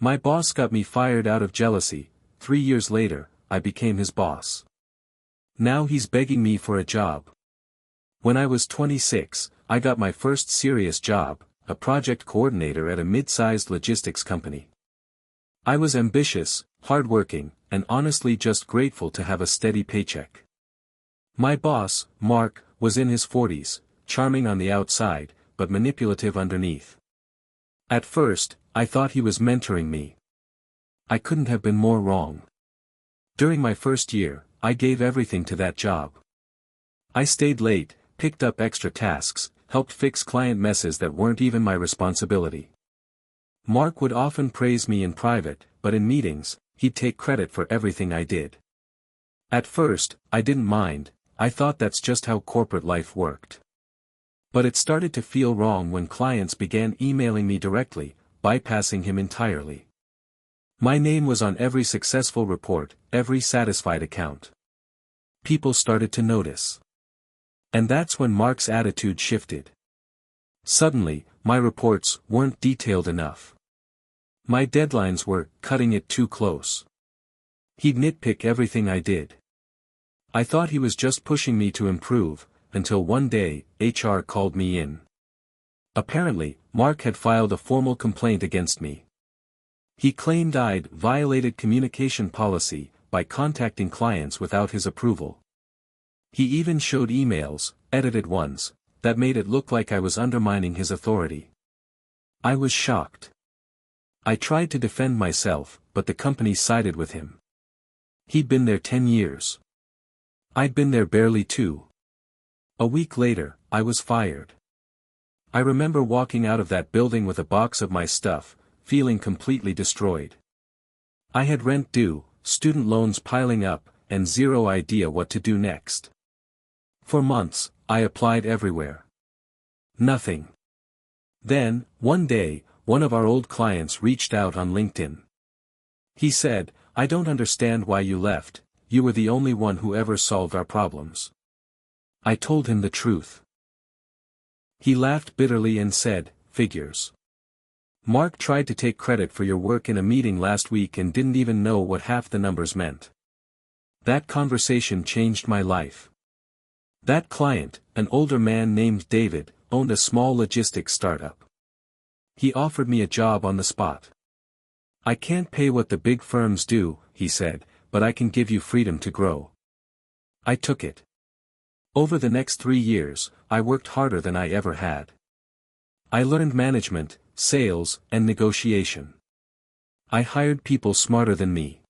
My boss got me fired out of jealousy. 3 years later, I became his boss. Now he's begging me for a job. When I was 26, I got my first serious job, a project coordinator at a mid-sized logistics company. I was ambitious, hardworking, and honestly just grateful to have a steady paycheck. My boss, Mark, was in his 40s, charming on the outside, but manipulative underneath. At first, I thought he was mentoring me. I couldn't have been more wrong. During my first year, I gave everything to that job. I stayed late, picked up extra tasks, helped fix client messes that weren't even my responsibility. Mark would often praise me in private, but in meetings, he'd take credit for everything I did. At first, I didn't mind. I thought that's just how corporate life worked. But it started to feel wrong when clients began emailing me directly, bypassing him entirely. My name was on every successful report, every satisfied account. People started to notice. And that's when Mark's attitude shifted. Suddenly, my reports weren't detailed enough. My deadlines were cutting it too close. He'd nitpick everything I did. I thought he was just pushing me to improve, until one day, HR called me in. Apparently, Mark had filed a formal complaint against me. He claimed I'd violated communication policy by contacting clients without his approval. He even showed emails, edited ones, that made it look like I was undermining his authority. I was shocked. I tried to defend myself, but the company sided with him. He'd been there 10 years. I'd been there barely 2. A week later, I was fired. I remember walking out of that building with a box of my stuff, feeling completely destroyed. I had rent due, student loans piling up, and zero idea what to do next. For months, I applied everywhere. Nothing. Then, one day, one of our old clients reached out on LinkedIn. He said, "I don't understand why you left, you were the only one who ever solved our problems." I told him the truth. He laughed bitterly and said, "Figures. Mark tried to take credit for your work in a meeting last week and didn't even know what half the numbers meant." That conversation changed my life. That client, an older man named David, owned a small logistics startup. He offered me a job on the spot. "I can't pay what the big firms do," he said, "but I can give you freedom to grow." I took it. Over the next 3 years, I worked harder than I ever had. I learned management, sales, and negotiation. I hired people smarter than me.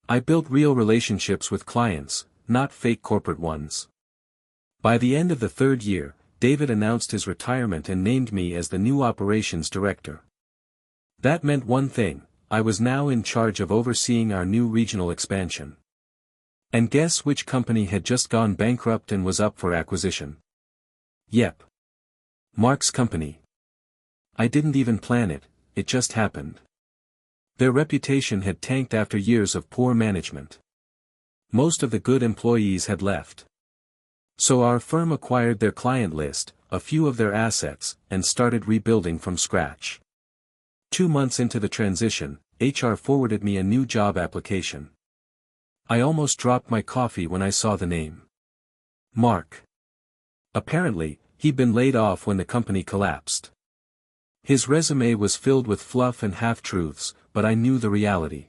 I built real relationships with clients, not fake corporate ones. By the end of the 3rd year, David announced his retirement and named me as the new operations director. That meant one thing: I was now in charge of overseeing our new regional expansion. And guess which company had just gone bankrupt and was up for acquisition? Yep. Mark's company. I didn't even plan it, it just happened. Their reputation had tanked after years of poor management. Most of the good employees had left. So our firm acquired their client list, a few of their assets, and started rebuilding from scratch. 2 months into the transition, HR forwarded me a new job application. I almost dropped my coffee when I saw the name. Mark. Apparently, he'd been laid off when the company collapsed. His resume was filled with fluff and half-truths, but I knew the reality.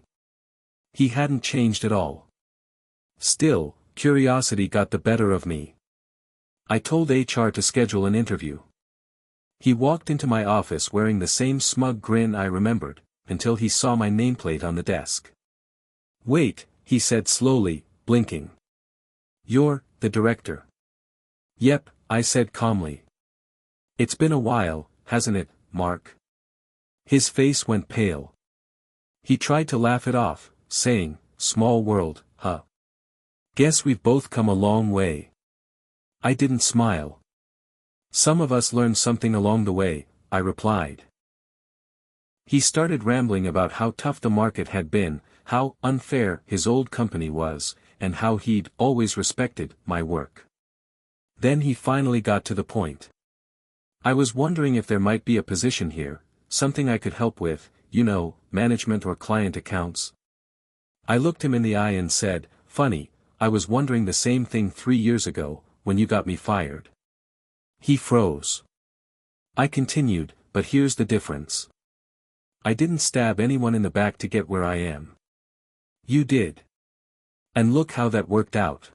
He hadn't changed at all. Still, curiosity got the better of me. I told HR to schedule an interview. He walked into my office wearing the same smug grin I remembered, until he saw my nameplate on the desk. "Wait," he said slowly, blinking. "You're the director." "Yep," I said calmly. "It's been a while, hasn't it, Mark?" His face went pale. He tried to laugh it off, saying, "Small world, huh? Guess we've both come a long way." I didn't smile. "Some of us learned something along the way," I replied. He started rambling about how tough the market had been, how unfair his old company was, and how he'd always respected my work. Then he finally got to the point. "I was wondering if there might be a position here, something I could help with. management or client accounts. I looked him in the eye and said, "Funny, I was wondering the same thing 3 years ago, when you got me fired." He froze. I continued, "But here's the difference. I didn't stab anyone in the back to get where I am. You did. And look how that worked out."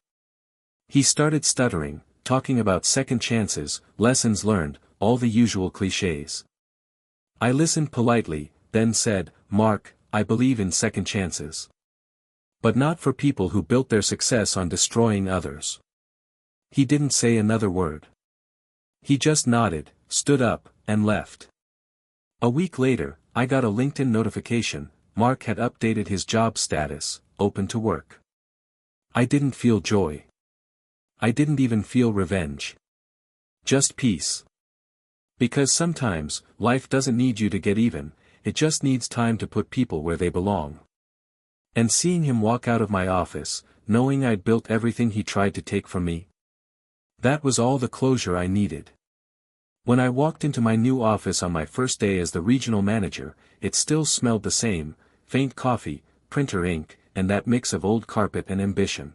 He started stuttering, talking about second chances, lessons learned, all the usual clichés. I listened politely, then said, "Mark, I believe in second chances. But not for people who built their success on destroying others." He didn't say another word. He just nodded, stood up, and left. A week later, I got a LinkedIn notification. Mark had updated his job status, open to work. I didn't feel joy. I didn't even feel revenge. Just peace. Because sometimes, life doesn't need you to get even, it just needs time to put people where they belong. And seeing him walk out of my office, knowing I'd built everything he tried to take from me, that was all the closure I needed. When I walked into my new office on my first day as the regional manager, it still smelled the same, faint coffee, printer ink, and that mix of old carpet and ambition.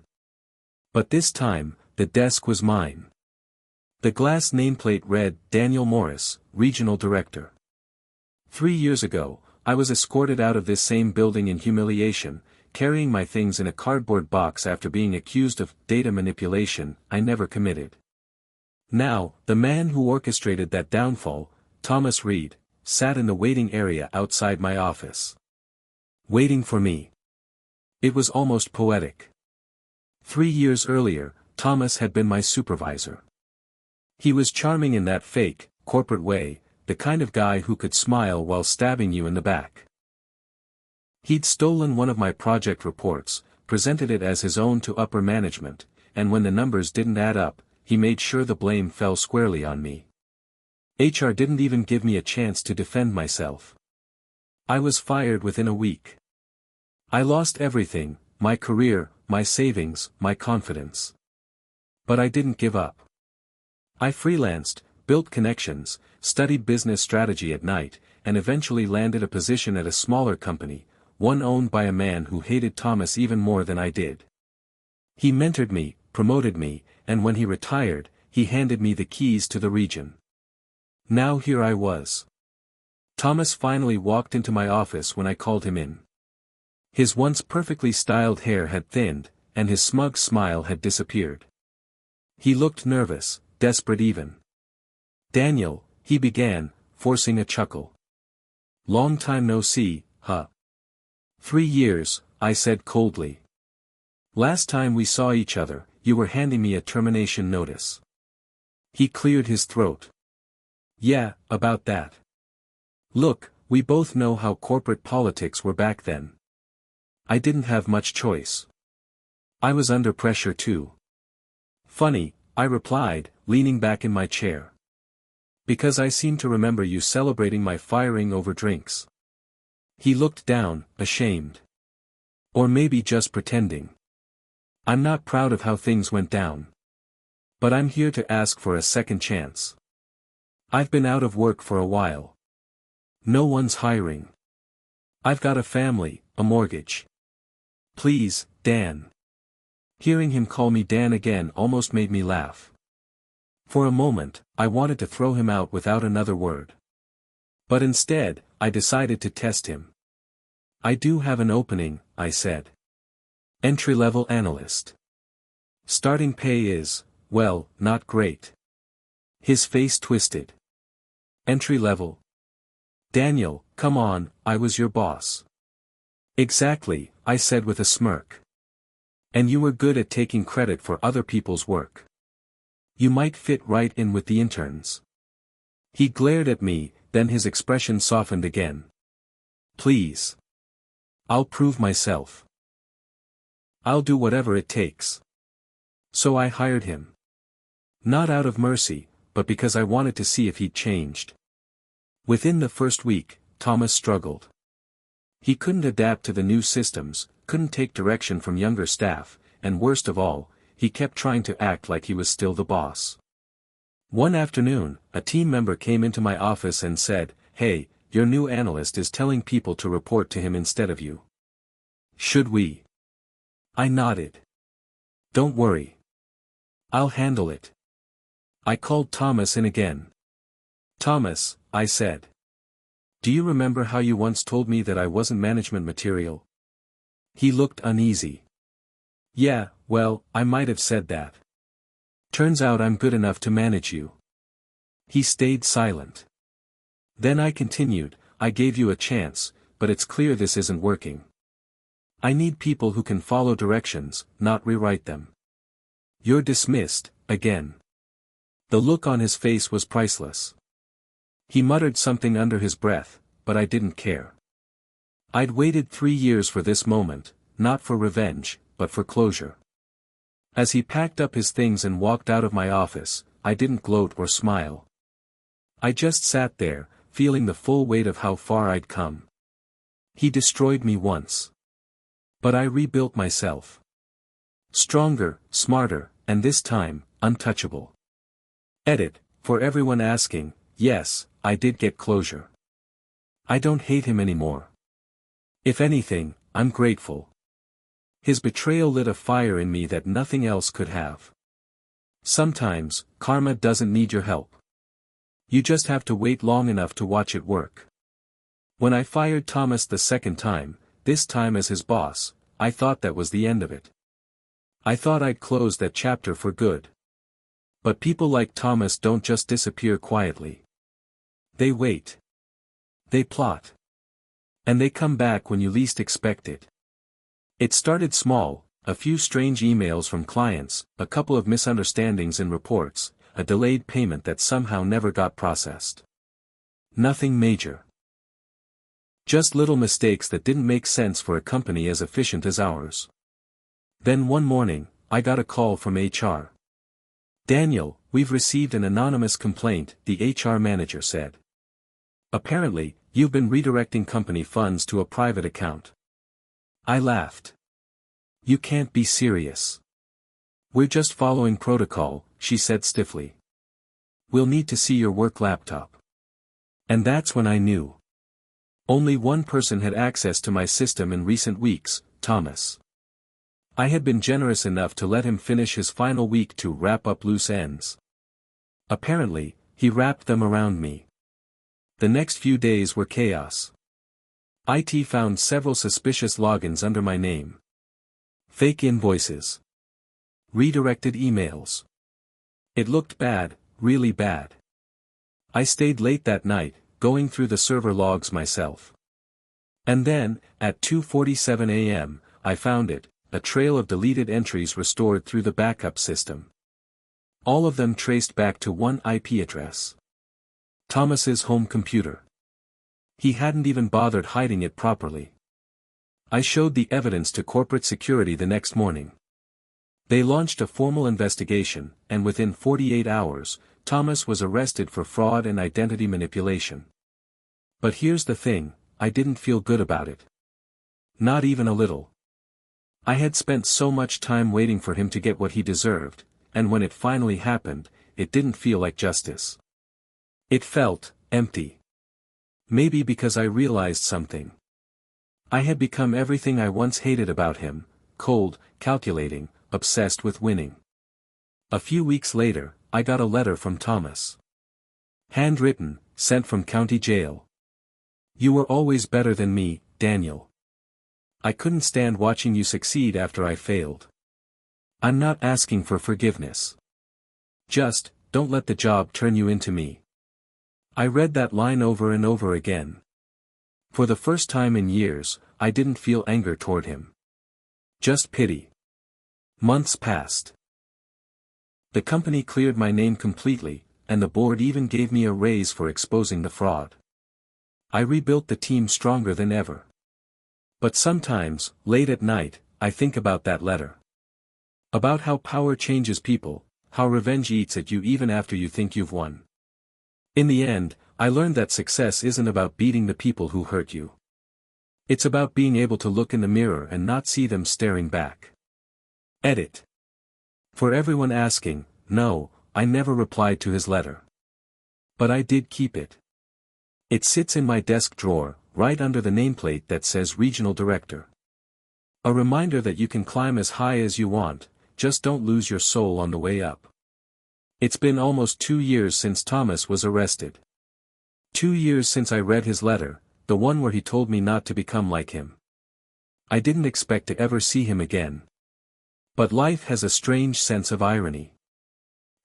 But this time, the desk was mine. The glass nameplate read, "Daniel Morris, Regional Director." 3 years ago, I was escorted out of this same building in humiliation, carrying my things in a cardboard box after being accused of data manipulation I never committed. Now, the man who orchestrated that downfall, Thomas Reed, sat in the waiting area outside my office. Waiting for me. It was almost poetic. 3 years earlier, Thomas had been my supervisor. He was charming in that fake, corporate way, the kind of guy who could smile while stabbing you in the back. He'd stolen one of my project reports, presented it as his own to upper management, and when the numbers didn't add up, he made sure the blame fell squarely on me. HR didn't even give me a chance to defend myself. I was fired within a week. I lost everything, my career, my savings, my confidence. But I didn't give up. I freelanced, built connections, studied business strategy at night, and eventually landed a position at a smaller company, one owned by a man who hated Thomas even more than I did. He mentored me, promoted me, and when he retired, he handed me the keys to the region. Now here I was. Thomas finally walked into my office when I called him in. His once perfectly styled hair had thinned, and his smug smile had disappeared. He looked nervous, desperate even. "Daniel," he began, forcing a chuckle. "Long time no see, huh?" 3 years, I said coldly. "Last time we saw each other, you were handing me a termination notice." He cleared his throat. "Yeah, about that. Look, we both know how corporate politics were back then. I didn't have much choice. I was under pressure too." "Funny," I replied, leaning back in my chair. "Because I seem to remember you celebrating my firing over drinks." He looked down, ashamed. "Or maybe just pretending. I'm not proud of how things went down. But I'm here to ask for a second chance. I've been out of work for a while. No one's hiring. I've got a family, a mortgage. Please, Dan." Hearing him call me Dan again almost made me laugh. For a moment, I wanted to throw him out without another word. But instead, I decided to test him. "I do have an opening," I said. "Entry-level analyst. Starting pay is, well, not great." His face twisted. "Entry-level? Daniel, come on, I was your boss." "Exactly," I said with a smirk. "And you were good at taking credit for other people's work. You might fit right in with the interns." He glared at me, then his expression softened again. "Please. I'll prove myself. I'll do whatever it takes." So I hired him. Not out of mercy, but because I wanted to see if he'd changed. Within the first week, Thomas struggled. He couldn't adapt to the new systems, couldn't take direction from younger staff, and worst of all, he kept trying to act like he was still the boss. One afternoon, a team member came into my office and said, "Hey, your new analyst is telling people to report to him instead of you. Should we? I nodded. Don't worry. I'll handle it. I called Thomas in again. Thomas, I said. Do you remember how you once told me that I wasn't management material? He looked uneasy. Yeah, well, I might have said that. Turns out I'm good enough to manage you. He stayed silent. Then I continued, I gave you a chance, but it's clear this isn't working. I need people who can follow directions, not rewrite them. You're dismissed, again. The look on his face was priceless. He muttered something under his breath, but I didn't care. I'd waited 3 years for this moment, not for revenge, but for closure. As he packed up his things and walked out of my office, I didn't gloat or smile. I just sat there, feeling the full weight of how far I'd come. He destroyed me once. But I rebuilt myself. Stronger, smarter, and this time, untouchable. Edit, for everyone asking, yes, I did get closure. I don't hate him anymore. If anything, I'm grateful. His betrayal lit a fire in me that nothing else could have. Sometimes, karma doesn't need your help. You just have to wait long enough to watch it work. When I fired Thomas the second time, this time as his boss, I thought that was the end of it. I thought I'd closed that chapter for good. But people like Thomas don't just disappear quietly. They wait. They plot. And they come back when you least expect it. It started small, a few strange emails from clients, a couple of misunderstandings in reports, a delayed payment that somehow never got processed. Nothing major. Just little mistakes that didn't make sense for a company as efficient as ours. Then one morning, I got a call from HR. Daniel, we've received an anonymous complaint, the HR manager said. Apparently, you've been redirecting company funds to a private account. I laughed. You can't be serious. We're just following protocol, she said stiffly. We'll need to see your work laptop. And that's when I knew. Only one person had access to my system in recent weeks, Thomas. I had been generous enough to let him finish his final week to wrap up loose ends. Apparently, he wrapped them around me. The next few days were chaos. IT found several suspicious logins under my name. Fake invoices. Redirected emails. It looked bad, really bad. I stayed late that night, going through the server logs myself. And then, at 2:47 a.m., I found it, a trail of deleted entries restored through the backup system. All of them traced back to one IP address. Thomas's home computer. He hadn't even bothered hiding it properly. I showed the evidence to corporate security the next morning. They launched a formal investigation, and within 48 hours, Thomas was arrested for fraud and identity manipulation. But here's the thing, I didn't feel good about it. Not even a little. I had spent so much time waiting for him to get what he deserved, and when it finally happened, it didn't feel like justice. It felt empty. Maybe because I realized something. I had become everything I once hated about him, cold, calculating, obsessed with winning. A few weeks later, I got a letter from Thomas. Handwritten, sent from county jail. You were always better than me, Daniel. I couldn't stand watching you succeed after I failed. I'm not asking for forgiveness. Just, don't let the job turn you into me. I read that line over and over again. For the first time in years, I didn't feel anger toward him. Just pity. Months passed. The company cleared my name completely, and the board even gave me a raise for exposing the fraud. I rebuilt the team stronger than ever. But sometimes, late at night, I think about that letter. About how power changes people, how revenge eats at you even after you think you've won. In the end, I learned that success isn't about beating the people who hurt you. It's about being able to look in the mirror and not see them staring back. Edit. For everyone asking, no, I never replied to his letter. But I did keep it. It sits in my desk drawer, right under the nameplate that says Regional Director. A reminder that you can climb as high as you want, just don't lose your soul on the way up. It's been almost 2 years since Thomas was arrested. 2 years since I read his letter, the one where he told me not to become like him. I didn't expect to ever see him again. But life has a strange sense of irony.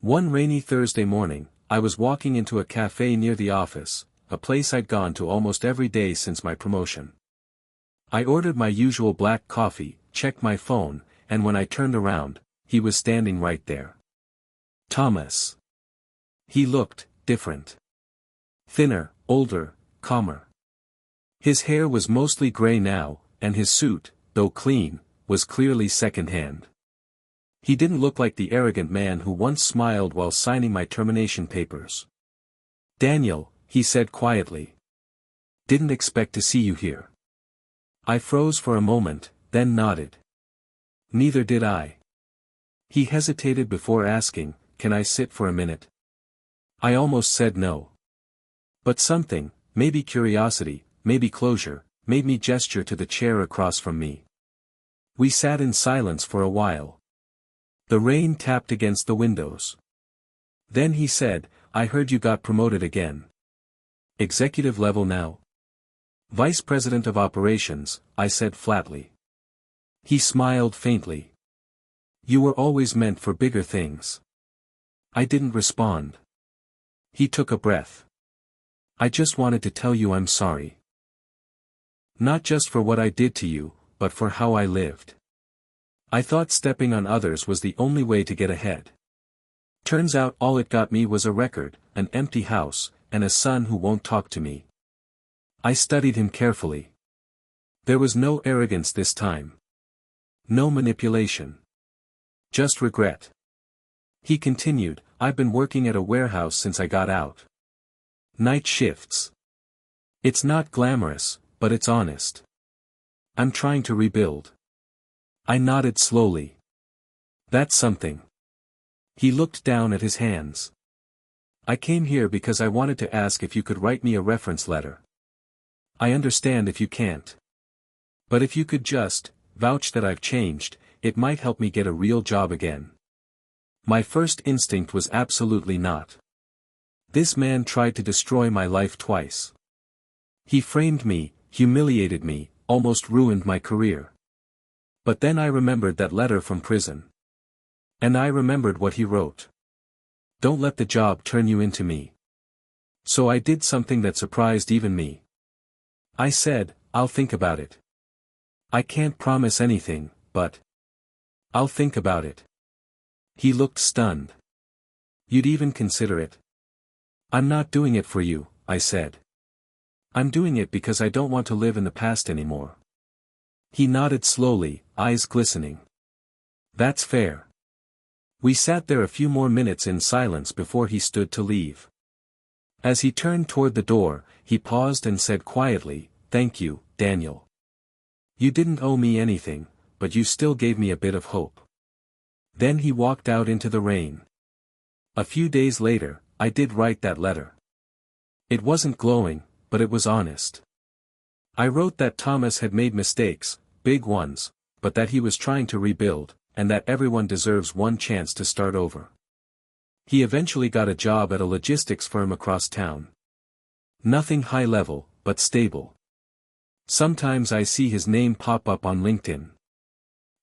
One rainy Thursday morning, I was walking into a cafe near the office, a place I'd gone to almost every day since my promotion. I ordered my usual black coffee, checked my phone, and when I turned around, he was standing right there. Thomas. He looked different. Thinner, older, calmer. His hair was mostly gray now, and his suit, though clean, was clearly second-hand. He didn't look like the arrogant man who once smiled while signing my termination papers. "Daniel," he said quietly. "Didn't expect to see you here." I froze for a moment, then nodded. "Neither did I." He hesitated before asking, "Can I sit for a minute?" I almost said no. But something, maybe curiosity, maybe closure, made me gesture to the chair across from me. We sat in silence for a while. The rain tapped against the windows. Then he said, "I heard you got promoted again. Executive level now?" "Vice President of Operations," I said flatly. He smiled faintly. "You were always meant for bigger things." I didn't respond. He took a breath. "I just wanted to tell you I'm sorry. Not just for what I did to you, but for how I lived. I thought stepping on others was the only way to get ahead. Turns out all it got me was a record, an empty house, and a son who won't talk to me." I studied him carefully. There was no arrogance this time. No manipulation. Just regret. He continued, "I've been working at a warehouse since I got out. Night shifts. It's not glamorous, but it's honest. I'm trying to rebuild." I nodded slowly. "That's something." He looked down at his hands. "I came here because I wanted to ask if you could write me a reference letter. I understand if you can't. But if you could just vouch that I've changed, it might help me get a real job again." My first instinct was absolutely not. This man tried to destroy my life twice. He framed me, humiliated me, almost ruined my career. But then I remembered that letter from prison. And I remembered what he wrote. "Don't let the job turn you into me." So I did something that surprised even me. I said, "I'll think about it. I can't promise anything, but I'll think about it." He looked stunned. "You'd even consider it?" "I'm not doing it for you," I said. "I'm doing it because I don't want to live in the past anymore." He nodded slowly, eyes glistening. "That's fair." We sat there a few more minutes in silence before he stood to leave. As he turned toward the door, he paused and said quietly, "Thank you, Daniel. You didn't owe me anything, but you still gave me a bit of hope." Then he walked out into the rain. A few days later, I did write that letter. It wasn't glowing, but it was honest. I wrote that Thomas had made mistakes, big ones, but that he was trying to rebuild, and that everyone deserves one chance to start over. He eventually got a job at a logistics firm across town. Nothing high level, but stable. Sometimes I see his name pop up on LinkedIn.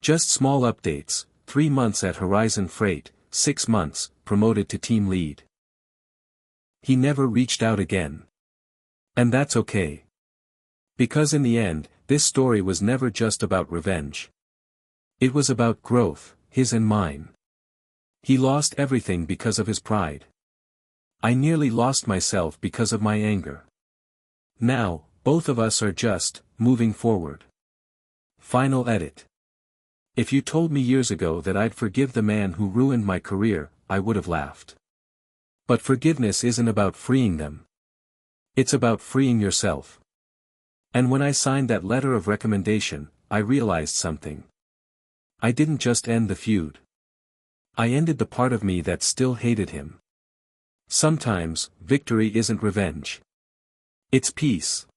Just small updates, 3 months at Horizon Freight, 6 months, promoted to team lead. He never reached out again. And that's okay. Because in the end, this story was never just about revenge. It was about growth, his and mine. He lost everything because of his pride. I nearly lost myself because of my anger. Now, both of us are just moving forward. Final edit. If you told me years ago that I'd forgive the man who ruined my career, I would have laughed. But forgiveness isn't about freeing them. It's about freeing yourself. And when I signed that letter of recommendation, I realized something. I didn't just end the feud. I ended the part of me that still hated him. Sometimes, victory isn't revenge. It's peace.